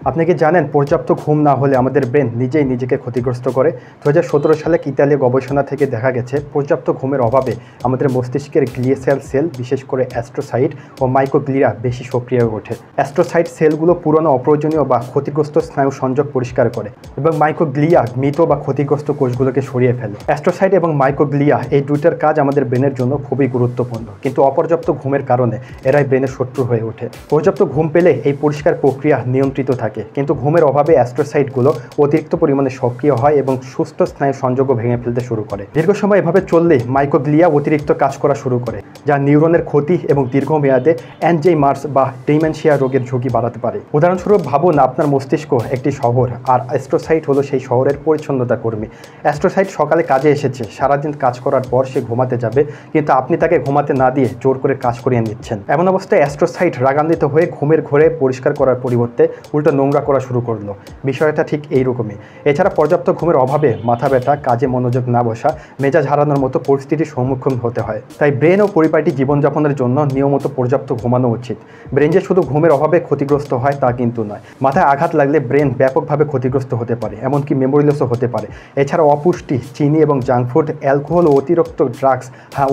আপনি কি জানেন পর্যাপ্ত ঘুম না হলে আমাদের ব্রেন নিজেই নিজেকে ক্ষতিগ্রস্ত করে? 2017 সালে ইতালীয় গবেষণা থেকে দেখা গেছে পর্যাপ্ত ঘুমের অভাবে আমাদের মস্তিষ্কের গ্লিয়াল সেল, বিশেষ করে অ্যাস্ট্রোসাইট ও মাইক্রোগ্লিয়া বেশি সক্রিয় হয়ে ওঠে। অ্যাস্ট্রোসাইট সেলগুলো পুরনো, অপ্রয়োজনীয় বা ক্ষতিগ্রস্ত স্নায়ু সংযোগ পরিষ্কার করে এবং মাইক্রোগ্লিয়া মৃত বা ক্ষতিগ্রস্ত কোষগুলোকে সরিয়ে ফেলে। অ্যাস্ট্রোসাইট এবং মাইক্রোগ্লিয়া এই দুইটার কাজ আমাদের ব্রেনের জন্য খুবই গুরুত্বপূর্ণ, কিন্তু অপর্যাপ্ত ঘুমের কারণে এরাই ব্রেনের শত্রু হয়ে ওঠে। পর্যাপ্ত ঘুম পেলে এই পরিষ্কার প্রক্রিয়া নিয়ন্ত্রিত থাকে, কিন্তু ঘুমের অভাবে অ্যাস্ট্রোসাইটগুলো অতিরিক্ত পরিমাণে সক্রিয় হয় এবং সুস্থ স্নায়ু সংযোগও ভেঙে ফেলতে শুরু করে। দীর্ঘ সময় এভাবে চললে মাইক্রোগ্লিয়া অতিরিক্ত কাজ করা শুরু করে, যা নিউরনের ক্ষতি এবং দীর্ঘমেয়াদে অ্যালজাইমার্স বা ডিমেনশিয়া রোগের ঝুঁকি বাড়াতে পারে। উদাহরণস্বরূপ ভাবুন, আপনার মস্তিষ্ক একটি শহর আর অ্যাস্ট্রোসাইট হলো সেই শহরের পরিচ্ছন্নতা কর্মী। অ্যাস্ট্রোসাইট সকালে কাজে এসেছে, সারাদিন কাজ করার পর সে ঘুমাতে যাবে, কিন্তু আপনি তাকে ঘুমাতে না দিয়ে জোর করে কাজ করিয়ে নিচ্ছেন। এমন অবস্থায় অ্যাস্ট্রোসাইট রাগান্বিত হয়ে ঘুমের ঘরে পরিষ্কার করার পরিবর্তে উল্টো নোংরা করা শুরু করলো। বিষয়টা ঠিক এইরকমই। এছাড়া পর্যাপ্ত ঘুমের অভাবে মাথা ব্যথা, কাজে মনোযোগ না বসা, মেজাজ হারানোর মতো পরিস্থিতির সম্মুখীন হতে হয়। তাই ব্রেন ও পরিপাটি জীবনযাপনের জন্য নিয়মিত পর্যাপ্ত ঘুমানো উচিত। ব্রেন যে শুধু ঘুমের অভাবে ক্ষতিগ্রস্ত হয় তা কিন্তু নয়। মাথায় আঘাত লাগলে ব্রেন ব্যাপকভাবে ক্ষতিগ্রস্ত হতে পারে, এমনকি মেমোরি লসও হতে পারে। এছাড়া অপুষ্টি, চিনি এবং জাঙ্ক ফুড, অ্যালকোহল ও অতিরিক্ত ড্রাগস,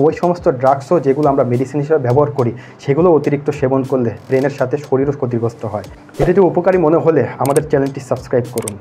ওই সমস্ত ড্রাগসও যেগুলো আমরা মেডিসিন হিসেবে ব্যবহার করি, সেগুলো অতিরিক্ত সেবন করলে ব্রেনের সাথে শরীরও ক্ষতিগ্রস্ত হয়। ভিডিওটি উপকারী মনে হলে আমাদের চ্যানেলটি সাবস্ক্রাইব করুন।